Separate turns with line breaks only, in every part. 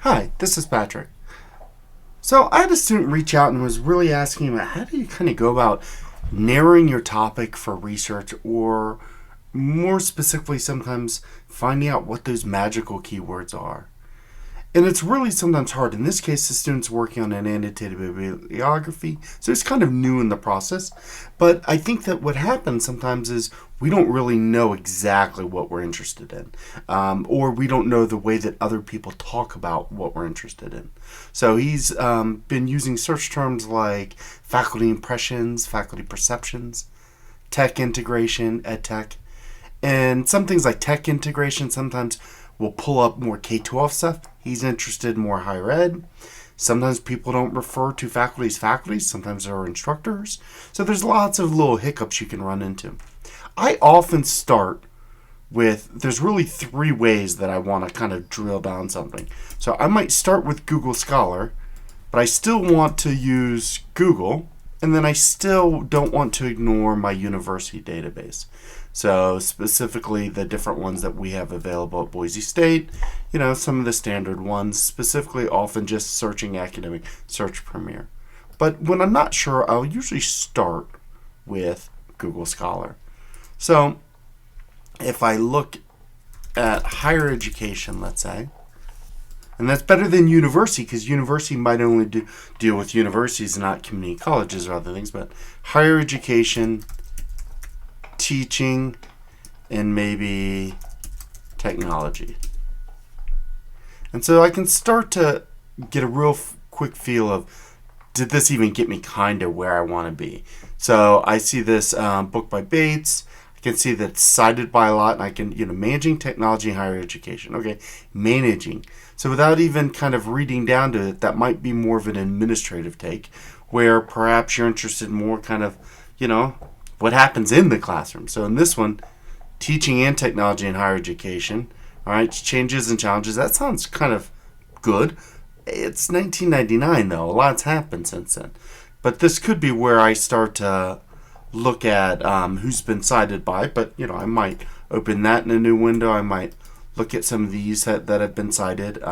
Hi, this is Patrick. So I had a student reach out and was really asking about how do you kind of go about narrowing your topic for research, or more specifically, sometimes finding out what those magical keywords are. And it's really sometimes hard. In this case, the student's working on an annotated bibliography, so it's kind of new in the process. But I think that what happens sometimes is we don't really know exactly what we're interested in, or we don't know the way that other people talk about what we're interested in. So he's been using search terms like faculty impressions, faculty perceptions, tech integration, ed tech, and some things like tech integration sometimes will pull up more K-12 stuff. He's interested in more higher ed. Sometimes people don't refer to faculty as faculty. Sometimes they're instructors. So there's lots of little hiccups you can run into. I often start with, there's really three ways that I want to kind of drill down something. So I might start with Google Scholar, but I still want to use Google, and then I still don't want to ignore my university database. So specifically the different ones that we have available at Boise State, some of the standard ones, specifically often just searching academic search Premier. But when I'm not sure, I'll usually start with Google Scholar. So if I look at higher education, let's say, and that's better than university, because university might only deal with universities and not community colleges or other things, but higher education, teaching, and maybe technology. And so I can start to get a real quick feel of, did this even get me kind of where I want to be? So I see this book by Bates. I can see that it's cited by a lot, and I can, managing technology in higher education. Okay, managing. So without even kind of reading down to it, that might be more of an administrative take, where perhaps you're interested in more kind of, what happens in the classroom. So in this one, teaching and technology in higher education, all right, changes and challenges. That sounds kind of good. It's 1999 though. A lot's happened since then. But this could be where I start to look at who's been cited by. But I might open that in a new window. I might look at some of these that have been cited.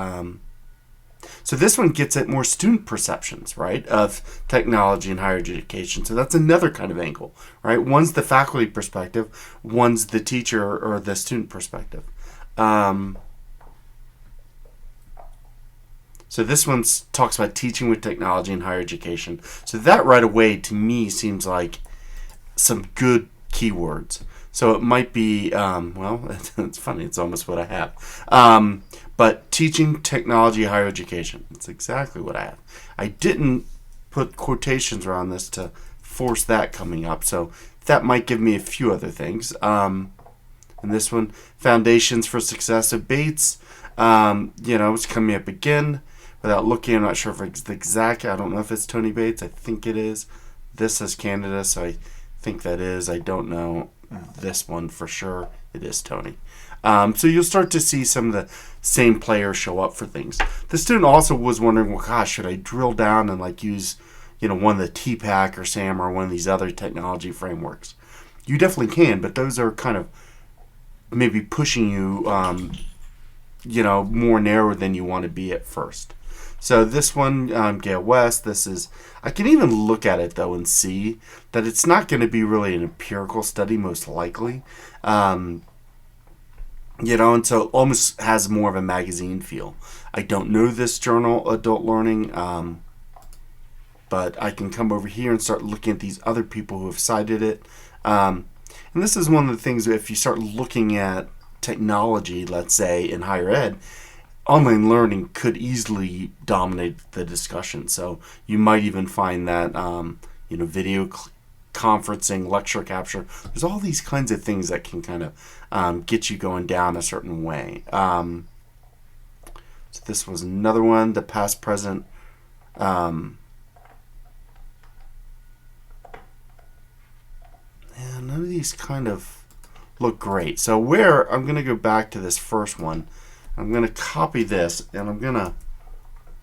So this one gets at more student perceptions, right, of technology in higher education. So that's another kind of angle, right? One's the faculty perspective, one's the teacher or the student perspective. So this one talks about teaching with technology in higher education. So that right away to me seems like some good keywords. So it might be, it's funny, it's almost what I have. But teaching technology higher education. That's exactly what I have. I didn't put quotations around this to force that coming up. So that might give me a few other things. And this one, Foundations for Success of Bates. It's coming up again. Without looking, I'm not sure if it's the exact, I don't know if it's Tony Bates. I think it is. This says Canada, so I think that is. I don't know this one for sure. It is Tony. So you'll start to see some of the same players show up for things. The student also was wondering, well, gosh, should I drill down and use, one of the TPAC or SAM or one of these other technology frameworks? You definitely can, but those are kind of maybe pushing you, more narrow than you want to be at first. So this one, Gale West, I can even look at it though and see that it's not going to be really an empirical study most likely. And so it almost has more of a magazine feel. I don't know this journal, Adult Learning, but I can come over here and start looking at these other people who have cited it. And this is one of the things, if you start looking at technology, let's say, in higher ed, online learning could easily dominate the discussion. So you might even find that, video conferencing, lecture capture, there's all these kinds of things that can kind of get you going down a certain way. So this was another one, the past, present. None of these kind of look great. So I'm going to go back to this first one. I'm going to copy this and I'm going to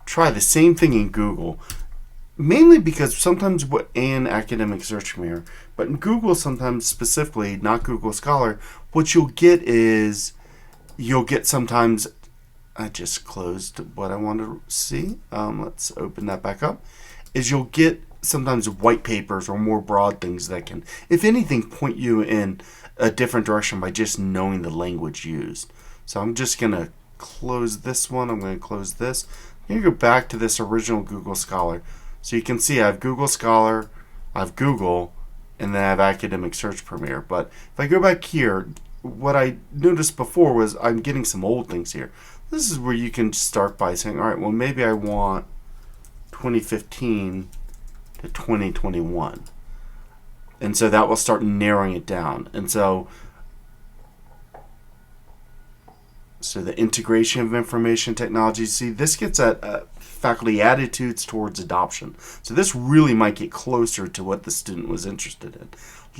try the same thing in Google. Mainly because sometimes in academic search Premier, but in Google sometimes specifically, not Google Scholar, what you'll get is sometimes I just closed what I wanted to see. Let's open that back up. Is you'll get sometimes white papers or more broad things that can, if anything, point you in a different direction by just knowing the language used. So I'm just going to close this one. I'm going to close this. I'm going to go back to this original Google Scholar. So you can see I have Google Scholar, I have Google, and then I have Academic Search Premier. But if I go back here, what I noticed before was I'm getting some old things here. This is where you can start by saying, all right, well, maybe I want 2015 to 2021. And so that will start narrowing it down. And so the integration of information technology, see, this gets at faculty attitudes towards adoption. So this really might get closer to what the student was interested in.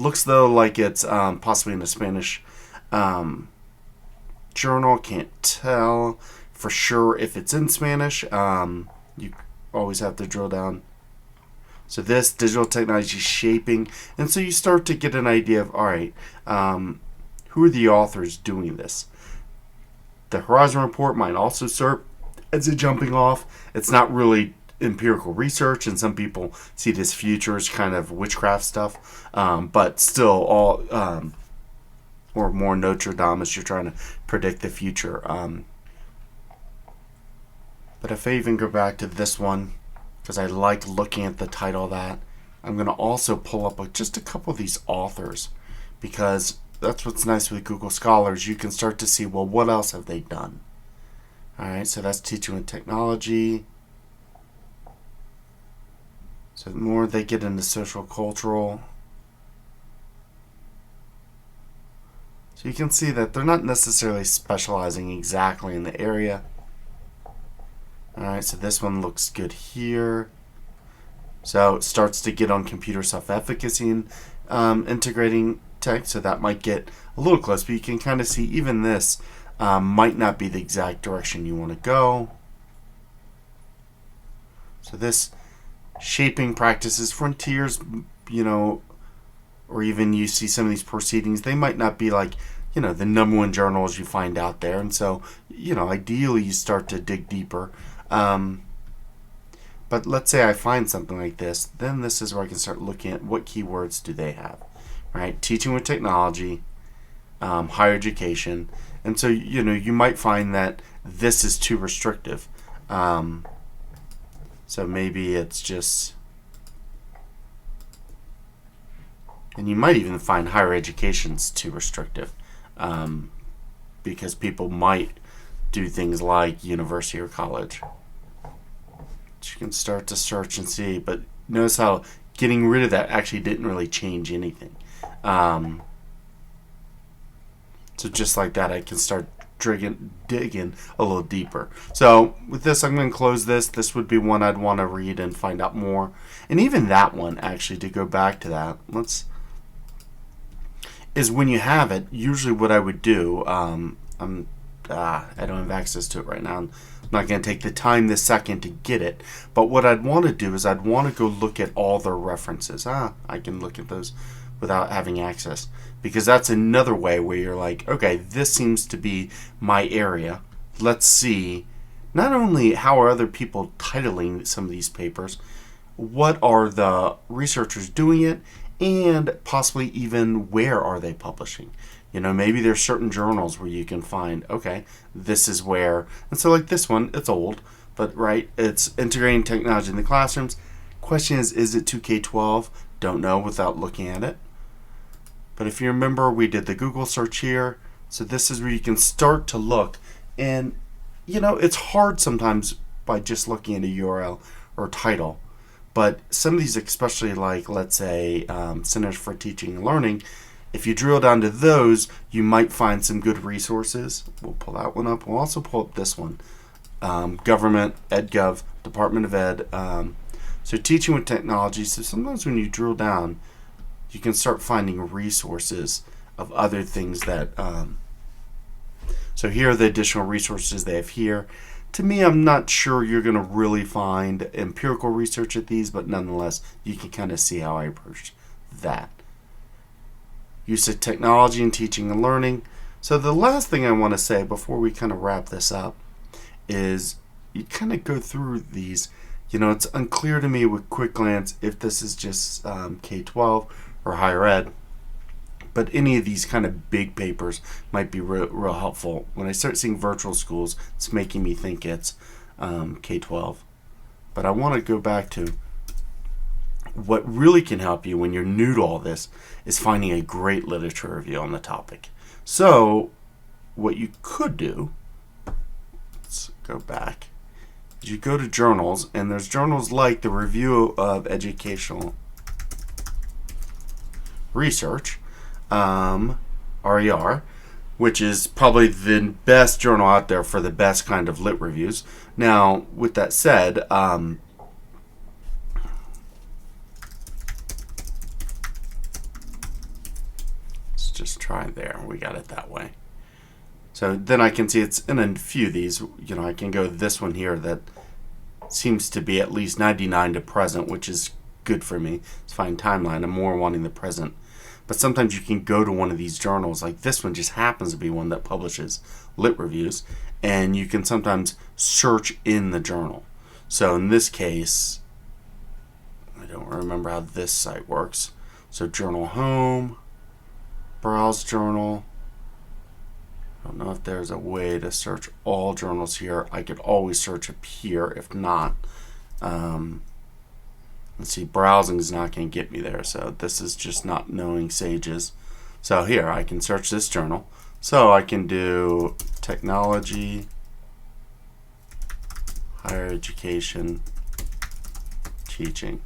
Looks, though, like it's possibly in a Spanish journal. Can't tell for sure if it's in Spanish. You always have to drill down. So this digital technology shaping, and so you start to get an idea of, all right, who are the authors doing this? The Horizon Report might also serve as a jumping off. It's not really empirical research, and some people see this future as kind of witchcraft stuff, but still all, or more Notre Dame as you're trying to predict the future. But if I even go back to this one, because I like looking at the title of that, I'm going to also pull up just a couple of these authors, because that's what's nice with Google Scholars. You can start to see, well, what else have they done? All right, so that's teaching with technology. So the more they get into social cultural, so you can see that they're not necessarily specializing exactly in the area. All right, so this one looks good here. So it starts to get on computer self-efficacy and integrating tech, so that might get a little close, but you can kind of see even this might not be the exact direction you want to go. So this shaping practices, frontiers, or even you see some of these proceedings, they might not be like, the number one journals you find out there. And so, ideally you start to dig deeper. But let's say I find something like this, then this is where I can start looking at what keywords do they have, right? Teaching with technology, higher education. And so, you might find that this is too restrictive. So maybe it's just, and you might even find higher education's too restrictive, because people might do things like university or college. You can start to search and see, but notice how getting rid of that actually didn't really change anything. So just like that, I can start digging a little deeper. So with this, I'm going to close this. This would be one I'd want to read and find out more. And even that one, actually, to go back to that, is when you have it, usually what I would do, I don't have access to it right now. I'm not going to take the time this second to get it. But what I'd want to do is I'd want to go look at all their references. I can look at those without having access. Because that's another way where you're like, okay, this seems to be my area. Let's see, not only how are other people titling some of these papers, what are the researchers doing it, and possibly even where are they publishing. Maybe there's certain journals where you can find, okay, this is where, and so like this one, it's old, but right, it's integrating technology in the classrooms. Question is it 2K12? Don't know without looking at it. But if you remember, we did the Google search here. So this is where you can start to look. And, it's hard sometimes by just looking at a URL or title. But some of these, especially like, let's say, Centers for Teaching and Learning, if you drill down to those, you might find some good resources. We'll pull that one up. We'll also pull up this one. Government, EdGov, Department of Ed. So teaching with technology. So sometimes when you drill down, you can start finding resources of other things that, so here are the additional resources they have here. To me, I'm not sure you're going to really find empirical research at these, but nonetheless, you can kind of see how I approached that. Use of technology in teaching and learning. So the last thing I want to say before we kind of wrap this up is you kind of go through these. It's unclear to me with quick glance if this is just K-12 or higher ed, but any of these kind of big papers might be real helpful. When I start seeing virtual schools, it's making me think it's K-12. But I want to go back to what really can help you when you're new to all this is finding a great literature review on the topic. So what you could do, let's go back, is you go to journals, and there's journals like the Review of Educational Research, RER, which is probably the best journal out there for the best kind of lit reviews. Now, with that said, let's just try there. We got it that way. So then I can see it's in a few of these. I can go to this one here that seems to be at least 99 to present, which is good for me. It's fine timeline. I'm more wanting the present. But sometimes you can go to one of these journals, like this one just happens to be one that publishes lit reviews, and you can sometimes search in the journal. So in this case, I don't remember how this site works. So journal home, browse journal. I don't know if there's a way to search all journals here. I could always search up here. If not, let's see, browsing is not going to get me there. So this is just not knowing SAGES. So here, I can search this journal. So I can do technology, higher education, teaching.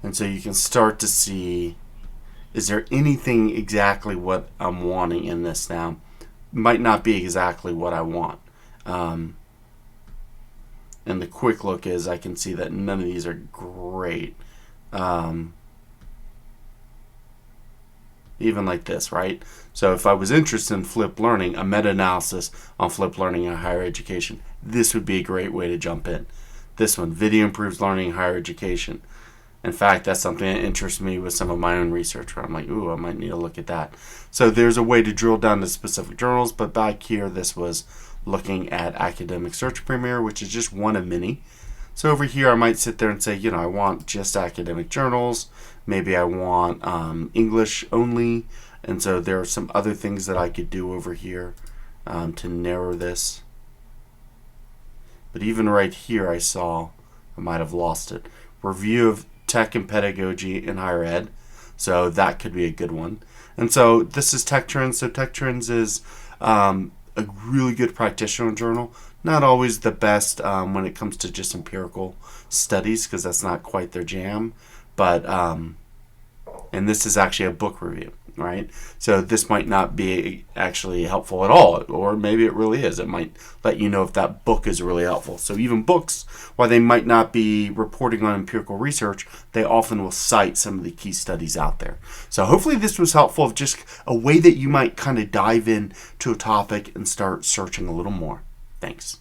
And so you can start to see, is there anything exactly what I'm wanting in this now? Might not be exactly what I want. And the quick look is I can see that none of these are great. Even like this, right? So if I was interested in flipped learning, a meta-analysis on flipped learning in higher education, this would be a great way to jump in. This one, video improves learning in higher education. In fact, that's something that interests me with some of my own research where I'm like, ooh, I might need to look at that. So there's a way to drill down to specific journals, but back here, this was looking at Academic Search Premier, which is just one of many. So over here, I might sit there and say, I want just academic journals. Maybe I want English only. And so there are some other things that I could do over here to narrow this. But even right here, I saw, I might have lost it. Review of Tech and Pedagogy in Higher Ed. So that could be a good one. And so this is Tech Trends. So Tech Trends is a really good practitioner journal. Not always the best when it comes to just empirical studies, because that's not quite their jam. But, and this is actually a book review, right? So this might not be actually helpful at all, or maybe it really is. It might let you know if that book is really helpful. So even books, while they might not be reporting on empirical research, they often will cite some of the key studies out there. So hopefully this was helpful of just a way that you might kind of dive in to a topic and start searching a little more. Thanks.